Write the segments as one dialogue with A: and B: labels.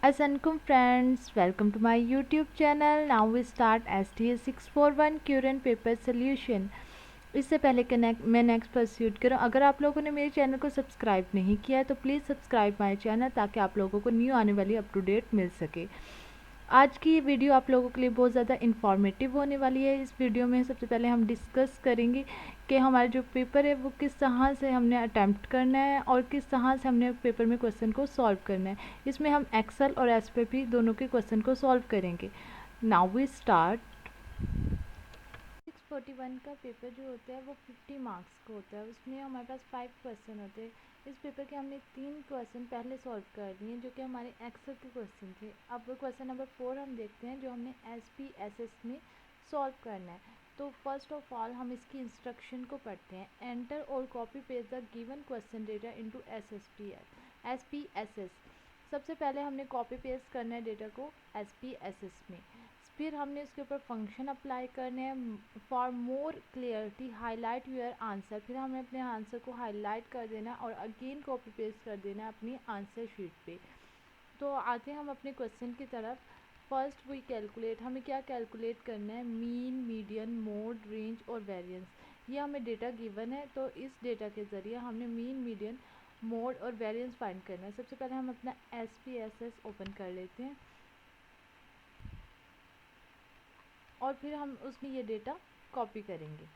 A: Assalamualaikum friends, welcome to my YouTube channel. Now we start STS 641 current paper solution. इससे पहले मैं next pursuit करूँ, अगर आप लोगों ने मेरे चैनल को सब्सक्राइब नहीं किया है तो प्लीज़ सब्सक्राइब माय चैनल ताकि आप लोगों को न्यू आने वाली अप टू डेट मिल सके। आज की वीडियो आप लोगों के लिए बहुत ज़्यादा इन्फॉर्मेटिव होने वाली है। इस वीडियो में सबसे पहले हम डिस्कस करेंगे कि हमारा जो पेपर है वो किस तरह से हमने अटैम्प्ट करना है और किस तरह से हमने पेपर में क्वेश्चन को सॉल्व करना है। इसमें हम एक्सेल और एसपीपी दोनों के क्वेश्चन को सॉल्व करेंगे। Now we start. 641 का पेपर जो होता है वो 50 मार्क्स का होता है। उसमें हमारे पास 5 क्वेश्चन होते हैं। इस पेपर के हमने 3 क्वेश्चन पहले सॉल्व कर दिए हैं जो कि हमारे एक्सेल के क्वेश्चन थे। अब क्वेश्चन नंबर 4 हम देखते हैं जो हमने SPSS में सॉल्व करना है। तो फर्स्ट ऑफ ऑल हम इसकी इंस्ट्रक्शन को पढ़ते हैं। एंटर और copy paste the given question data into SPSS। सबसे पहले हमने कॉपी पेस्ट करना है डेटा को SPSS में। फिर हमने इसके ऊपर फंक्शन अप्लाई करने हैं। For more clarity highlight your answer. फिर हमें अपने आंसर को हाईलाइट कर देना और अगेन कॉपी पेस्ट कर देना अपनी आंसर शीट पे। तो आते हैं हम अपने क्वेश्चन की तरफ। First we calculate. हमें क्या कैलकुलेट करना है? मीन, मीडियन, मोड, रेंज और वेरिएंस। ये हमें डेटा गिवन है तो इस डेटा के ज़रिए हमने मीन, मीडियन, मोड और वेरिएंस फाइंड करना है। सबसे पहले हम अपना SPSS ओपन कर लेते हैं और फिर हम उसमें ये डेटा कॉपी करेंगे।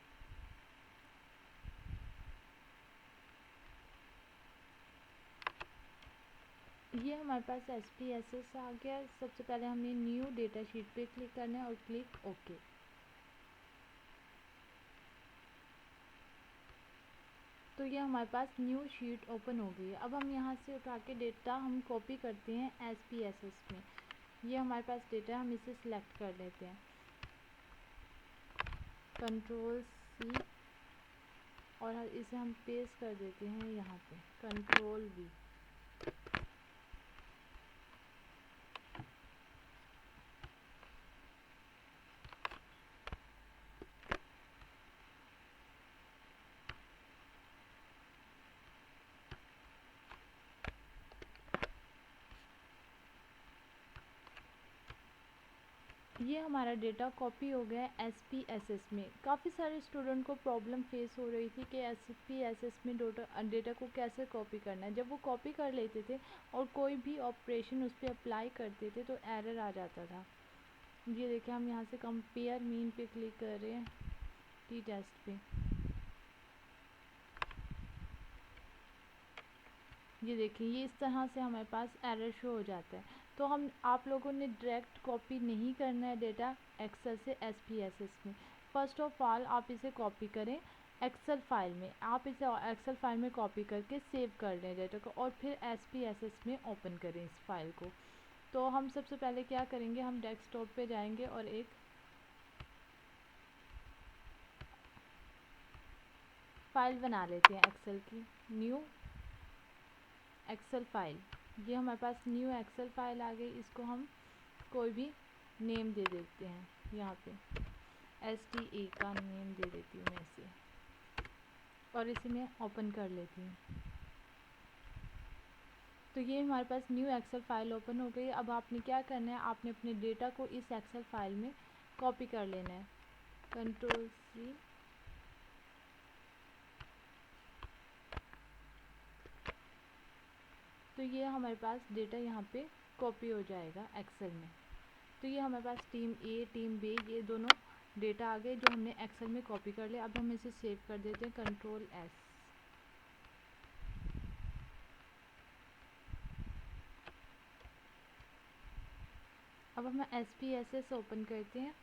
A: ये हमारे पास SPSS आ गया। सबसे पहले हमने न्यू डेटा शीट पे क्लिक करना है और क्लिक ओके। तो ये हमारे पास न्यू शीट ओपन हो गई है। अब हम यहाँ से उठा के डेटा हम कॉपी करते हैं SPSS में। ये हमारे पास डेटा, हम इसे सिलेक्ट कर लेते हैं, Ctrl+C और इसे हम पेस्ट कर देते हैं यहाँ पे, Ctrl+V। ये हमारा डेटा कॉपी हो गया है SPSS में। काफ़ी सारे स्टूडेंट को प्रॉब्लम फेस हो रही थी कि SPSS में डेटा को कैसे कॉपी करना है। जब वो कॉपी कर लेते थे और कोई भी ऑपरेशन उस पर अप्लाई करते थे तो एरर आ जाता था। ये देखिए, हम यहाँ से कंपेयर मीन पे क्लिक कर रहे हैं, टी टेस्ट पे। ये देखिए, ये इस तरह से हमारे पास एरर शो हो जाता है। तो आप लोगों ने डायरेक्ट कॉपी नहीं करना है डेटा एक्सेल से SPSS में। फ़र्स्ट ऑफ ऑल आप इसे कॉपी करें एक्सेल फाइल में। आप इसे एक्सेल फाइल में कॉपी करके सेव कर लें डेटा को और फिर SPSS में ओपन करें इस फाइल को। तो हम सबसे पहले क्या करेंगे, हम डेस्कटॉप पे जाएंगे और एक फ़ाइल बना लेते हैं एक्सेल की, न्यू एक्सेल फाइल। ये हमारे पास न्यू एक्सेल फाइल आ गई। इसको हम कोई भी नेम दे देते हैं, यहाँ पे STA का नेम दे देती हूँ मैं इसे और इसे मैं ओपन कर लेती हूँ। तो ये हमारे पास न्यू एक्सेल फाइल ओपन हो गई। अब आपने क्या करना है, आपने अपने डेटा को इस एक्सेल फाइल में कॉपी कर लेना है, Ctrl+C। तो ये हमारे पास डेटा यहाँ पे कॉपी हो जाएगा एक्सेल में। तो ये हमारे पास टीम A, टीम B, ये दोनों डेटा आ गए जो हमने एक्सेल में कॉपी कर लिया। अब हम इसे सेव कर देते हैं, Ctrl+S। अब हम SPSS ओपन करते हैं।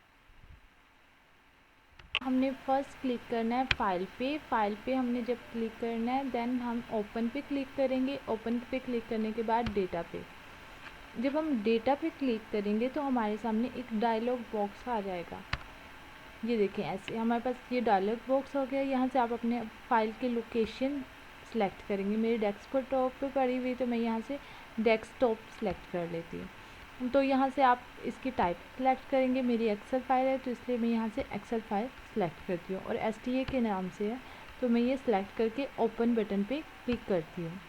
A: हमने फर्स्ट क्लिक करना है फाइल पे हमने जब क्लिक करना है देन हम ओपन पे क्लिक करेंगे। ओपन पे क्लिक करने के बाद डेटा पे, जब हम डेटा पे क्लिक करेंगे तो हमारे सामने एक डायलॉग बॉक्स आ जाएगा। ये देखें, ऐसे हमारे पास ये डायलॉग बॉक्स हो गया। यहाँ से आप अपने फाइल की लोकेशन सेलेक्ट करेंगे। मेरी डेस्कटॉप पे पड़ी हुई तो मैं यहाँ से डेस्कटॉप सेलेक्ट कर लेती हूँ। तो यहाँ से आप इसकी टाइप सेलेक्ट करेंगे। मेरी एक्सेल फाइल है तो इसलिए मैं यहाँ से एक्सेल फाइल सेलेक्ट करती हूँ और STA के नाम से है तो मैं ये सिलेक्ट करके ओपन बटन पे क्लिक करती हूँ।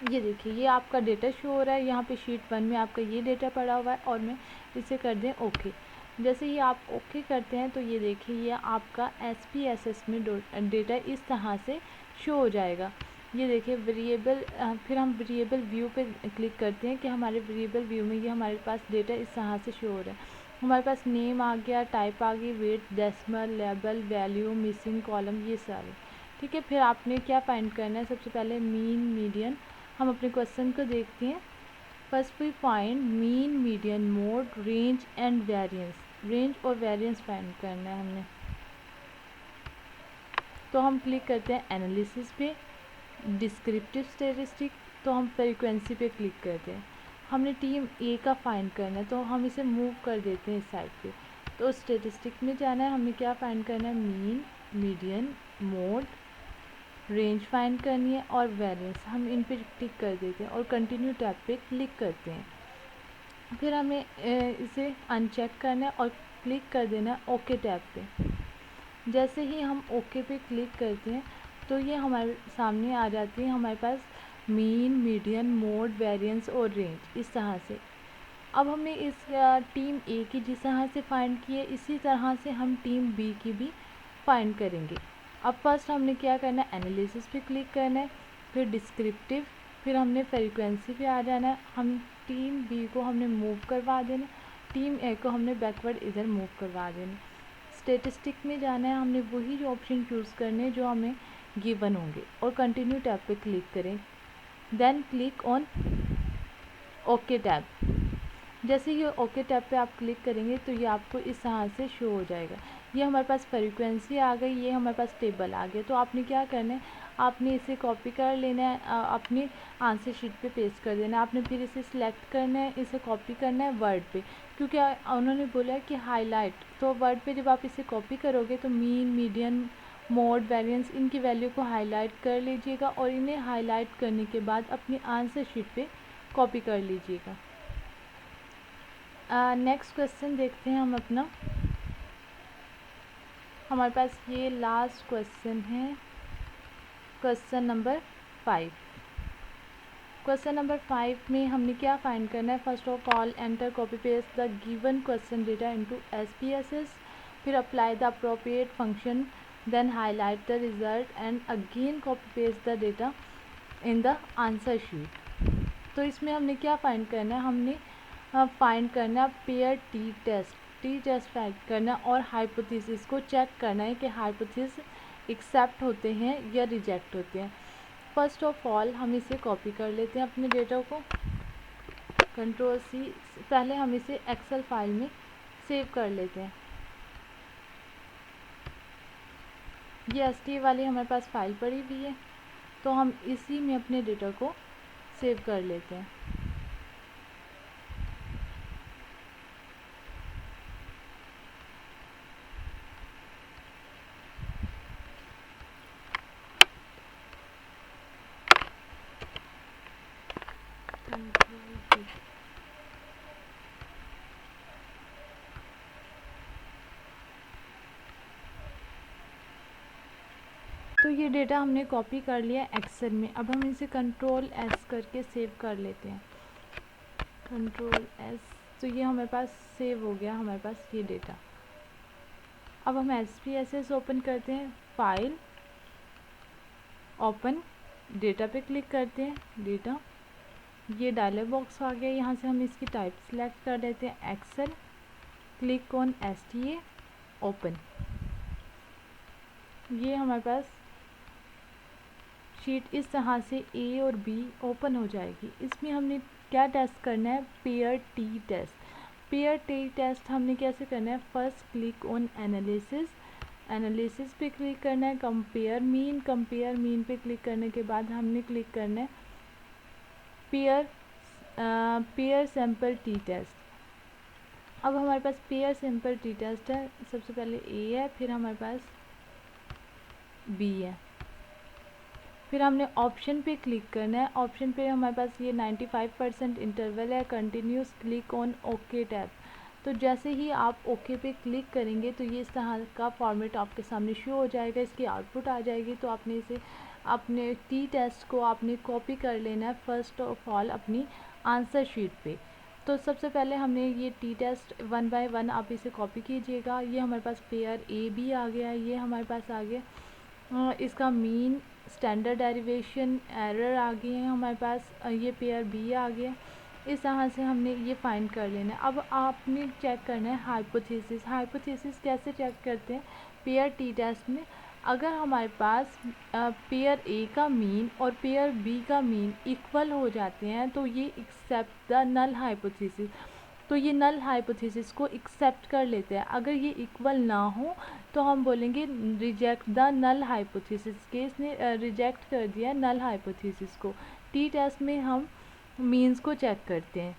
A: ये देखिए ये आपका डेटा शो हो रहा है, यहाँ पे शीट 1 में आपका ये डेटा पड़ा हुआ है और मैं इसे कर दें ओके। जैसे ही आप ओके करते हैं तो ये देखिए ये आपका SPSS में डेटा इस तरह से शो हो जाएगा। ये देखिए वेरिएबल, फिर हम वेरिएबल व्यू पे क्लिक करते हैं कि हमारे वेरिएबल व्यू में ये हमारे पास डेटा इस तरह से शो हो रहा है। हमारे पास नेम आ गया, टाइप आ गई, width, decimal, label, value, missing column, ये सारे। ठीक है, फिर आपने क्या फाइंड करना है, सबसे पहले मीन, मीडियन। हम अपने क्वेश्चन को देखते हैं। First we find mean, median, mode, range and variance. Range और वेरिएंस फाइंड करना है हमने। तो हम क्लिक करते हैं एनालिसिस पे, डिस्क्रिप्टिव स्टैटिस्टिक, तो हम फ्रीक्वेंसी पे क्लिक करते हैं। हमने टीम ए का फाइंड करना है तो हम इसे मूव कर देते हैं इस साइड पे। तो स्टैटिस्टिक में जाना है, हमने क्या फाइंड करना है, mean, median, mode, range find करनी है और वेरिएंस। हम इन पे टिक कर देते हैं और कंटिन्यू टैब पे क्लिक करते हैं। फिर हमें इसे अनचेक करना है और क्लिक कर देना है ओके टैब पे। जैसे ही हम ओके पे क्लिक करते हैं तो ये हमारे सामने आ जाती है हमारे पास मीन, मीडियन, मोड, वेरिएंस और रेंज इस तरह से। अब हमें इस टीम ए की जिस तरह से फाइंड की है इसी तरह से हम टीम बी की भी फाइंड करेंगे। अब फर्स्ट हमने क्या करना है, एनालिसिस पे क्लिक करना है, फिर डिस्क्रिप्टिव, फिर हमने फ्रीक्वेंसी पे आ जाना है। हम टीम बी को हमने मूव करवा देना, टीम ए को हमने बैकवर्ड इधर मूव करवा देना। स्टैटिस्टिक में जाना है, हमने वही ऑप्शन चूज़ करने जो हमें गिवन होंगे और कंटिन्यू टैब पे क्लिक करें। Then click on okay tab. जैसे ये ओके टैब पे आप क्लिक करेंगे तो ये आपको इस तरह से शो हो जाएगा। ये हमारे पास फ्रीक्वेंसी आ गई, ये हमारे पास टेबल आ गया। तो आपने क्या करना है, आपने इसे कॉपी कर लेना है, अपनी आंसर शीट पे पेस्ट कर देना है। आपने फिर इसे सिलेक्ट करना है, इसे कॉपी करना है वर्ड पे, क्योंकि उन्होंने बोला है कि हाईलाइट। तो वर्ड पे जब आप इसे कॉपी करोगे तो मीन, मीडियन, मोड, वेरिएंस इनकी वैल्यू को हाईलाइट कर लीजिएगा और इन्हें हाईलाइट करने के बाद अपनी आंसर शीट पे कॉपी कर लीजिएगा। नेक्स्ट क्वेश्चन देखते हैं हम अपना। हमारे पास ये लास्ट क्वेश्चन है, क्वेश्चन नंबर 5। क्वेश्चन नंबर 5 में हमने क्या फाइंड करना है, first of all enter copy paste the given question data into SPSS, फिर apply the appropriate function, then highlight the result and again copy paste the data in the answer sheet. तो इसमें हमने क्या find करना है, हमने find करना pair t test find करना और हाइपोथेसिस को चेक करना है कि हाइपोथेसिस एक्सेप्ट होते हैं या रिजेक्ट होते हैं। फर्स्ट ऑफ ऑल हम इसे कॉपी कर लेते हैं अपने डेटा को, Ctrl+C। पहले हम इसे एक्सेल फाइल में सेव कर लेते हैं। ये STA वाली हमारे पास फाइल पड़ी हुई है तो हम इसी में अपने डेटा को सेव कर लेते हैं। तो ये डेटा हमने कॉपी कर लिया एक्सेल में। अब हम इसे Ctrl+S करके सेव कर लेते हैं, Ctrl+S। तो ये हमारे पास सेव हो गया हमारे पास ये डेटा। अब हम SPSS ओपन करते हैं, फाइल, ओपन, डेटा पे क्लिक करते हैं, डेटा, ये डायलॉग बॉक्स आ गया। यहाँ से हम इसकी टाइप सेलेक्ट कर लेते हैं Excel, click on STA, open. ये हमारे पास शीट इस तरह से A और B ओपन हो जाएगी। इसमें हमने क्या टेस्ट करना है, pair t test. Pair t test हमने कैसे करना है, फर्स्ट क्लिक ऑन एनालिसिस पे क्लिक करना है, कंपेयर मीन पे क्लिक करने के बाद हमने क्लिक करना है पेयर सैम्पल टी टेस्ट। अब हमारे पास पेयर सैम्पल टी टेस्ट है, सबसे पहले A है, फिर हमारे पास B है। फिर हमने ऑप्शन पे क्लिक करना है, ऑप्शन पे हमारे पास ये 95% इंटरवल है, continuous, click on okay tab. तो जैसे ही आप ओके पे क्लिक करेंगे तो ये इस तरह का फॉर्मेट आपके सामने शो हो जाएगा, इसकी आउटपुट आ जाएगी। तो आपने इसे अपने टी टेस्ट को आपने कॉपी कर लेना है फर्स्ट ऑफ ऑल अपनी आंसर शीट पे। तो सबसे पहले हमने ये टी टेस्ट 1 बाय 1 आप इसे कॉपी कीजिएगा। ये हमारे पास पेयर ए भी आ गया, ये हमारे पास आ गया। इसका मीन, स्टैंडर्ड डेरिवेशन, एरर आ गए हैं हमारे पास। ये पेयर बी आ गया। इस तरह से हमने ये फाइंड कर लेना है। अब आपने चेक करना है हाइपोथेसिस। हाइपोथेसिस कैसे चेक करते हैं पेयर टी टेस्ट में? अगर हमारे पास पेयर ए का मीन और पेयर बी का मीन इक्वल हो जाते हैं तो ये एक्सेप्ट द नल हाइपोथेसिस। तो ये नल हाइपोथेसिस को एक्सेप्ट कर लेते हैं। अगर ये इक्वल ना हो तो हम बोलेंगे रिजेक्ट द नल हाइपोथेसिस, के इसने रिजेक्ट कर दिया नल हाइपोथेसिस को। टी टेस्ट में हम मीन्स को चेक करते हैं।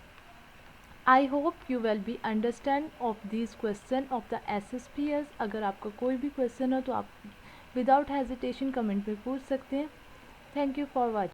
A: I hope you will be understand of this question of the SSPS। अगर आपका कोई भी क्वेश्चन हो तो आप विदाउट हेजिटेशन कमेंट में पूछ सकते हैं। Thank you for watching.